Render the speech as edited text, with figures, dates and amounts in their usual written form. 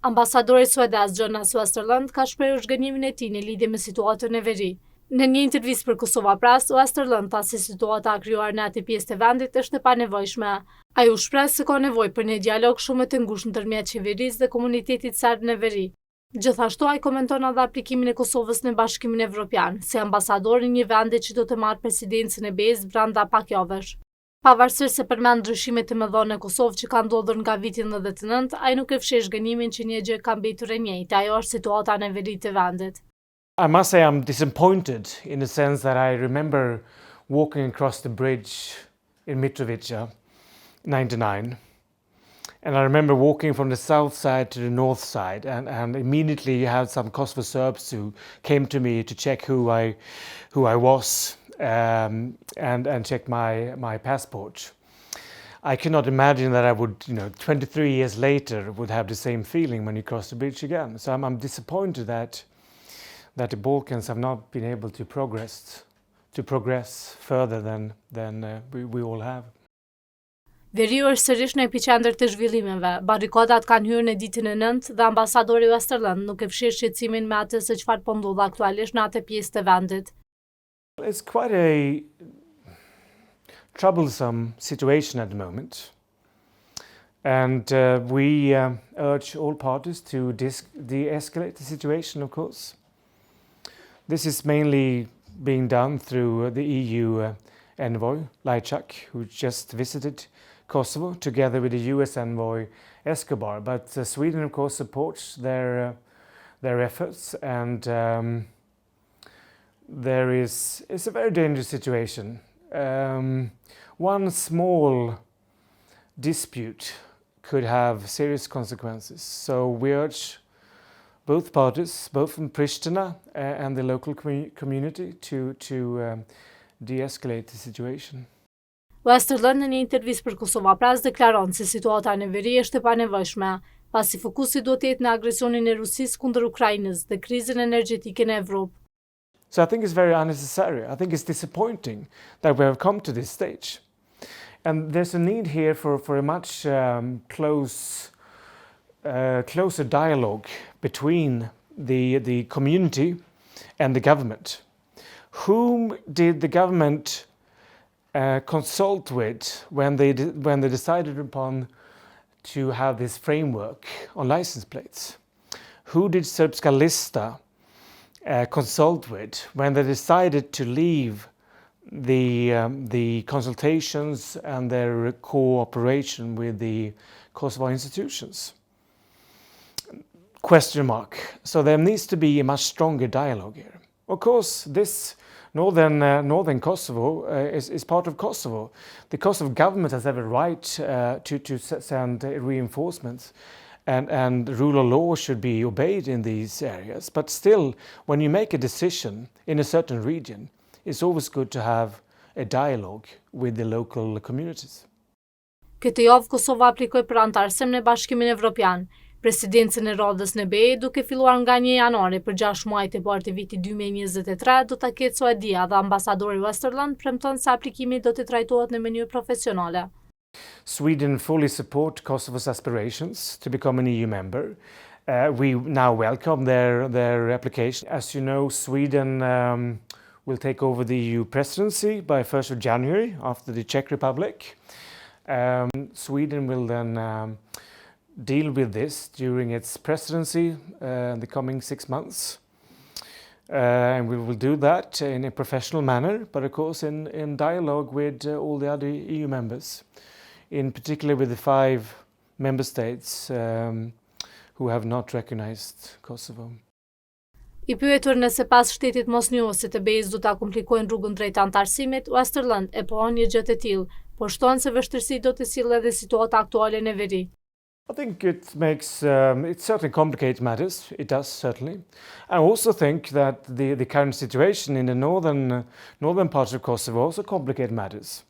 Ambasadori suedez Jonas Westerlund ka shprehur zhgënjimin e tij në lidhje me situatën e veri. Në një intervistë për KosovaPress, Westerlund tha se situata krijuar në atë pjesë të vendit është e panevojshme. Ai u shpreh se ka nevojë për një dialog shumë të ngushtë ndërmjet qeverisë dhe komunitetit serb në veri. Gjithashtu ai komenton edhe aplikimin e Kosovës në Bashkimin Evropian, si ambasadori një vendi që do të marrë presidencën e BE-s brenda pak javësh. Pavarësisht se përmend ndryshimet e mëdha në Kosovë që kanë ndodhur nga viti 99, ai nuk e fshih zhgënjimin që një gjë ka mbetur e njëjtë, ajo është situata në veri të vendit. I must say I'm disappointed in the sense that I remember walking across the bridge in Mitrovica, 99. And I remember walking from the south side to the north side, and immediately you had some Kosovo Serbs who came to me to check who I was and check my passport. I cannot imagine that I would, 23 years later, would have the same feeling when you cross the bridge again. So I'm disappointed that the Balkans have not been able to progress further than we all have. Veriu është sërish në epiqendër të zhvillimeve. Barrikadat kanë hyrë në ditën e 9 dhe ambasadori Westerlund nuk e fshih shqetësimin me atë se çfarë po ndodh aktualisht në atë pjesë të vendit. It's quite a troublesome situation at the moment. And we urge all parties to de-escalate the situation, of course. This is mainly being done through the EU envoy, Lajčák, who just visited Kosovo together with the US envoy Escobar. But Sweden, of course, supports their efforts, and it's a very dangerous situation. One small dispute could have serious consequences. So we urge both parties, both from Pristina and the local community, to de-escalate the situation. Westerlund në një intervistë për KosovaPress deklaron se situata në veri është e panevojshme, pasi fokusi do të jetë në agresionin e Rusisë kundër Ukrainës dhe krizën energjetike në Evropë. So I think it's very unnecessary. I think it's disappointing that we have come to this stage. And there's a need here for a much closer dialogue between the community and the government. Whom did the government consult with when they decided upon to have this framework on license plates? Who did Srpska lista consult with when they decided to leave the consultations and their cooperation with the Kosovo institutions? Question mark. So there needs to be a much stronger dialogue here. Of course, this northern Kosovo is part of Kosovo. The Kosovo government has every right to send reinforcements, and rule of law should be obeyed in these areas. But still, when you make a decision in a certain region, it's always good to have a dialogue with the local communities. Këtë javë Kosova aplikoi për anëtarësim në Bashkimin Evropian. Presidencën e radhës në BE, duke filluar nga 1 janari për 6 muajt e parë të vitit 2023, do ta ketë Suedia dhe ambasadori Westerlund premton se aplikimi do të trajtohet në mënyrë profesionale. Sweden fully support Kosovo's aspirations to become an EU member. We now welcome their application. As you know, Sweden will take over the EU presidency by 1st of January after the Czech Republic. Sweden will then deal with this during its presidency in the coming 6 months. And we will do that in a professional manner, but of course in dialogue with all the other EU members, in particular with the 5 member states who have not recognized Kosovo. I pyetur nëse pas shtetit mosnjohësit të BE-s do ta komplikojnë rrugën drejt anëtarësimit, Westerlund e pohon një gjë të tillë, por shton se vështirësi do të sjellë edhe situata aktuale në veri. I think it makes it certainly complicates matters. It does, certainly. I also think that the current situation in the northern parts of Kosovo also complicate matters.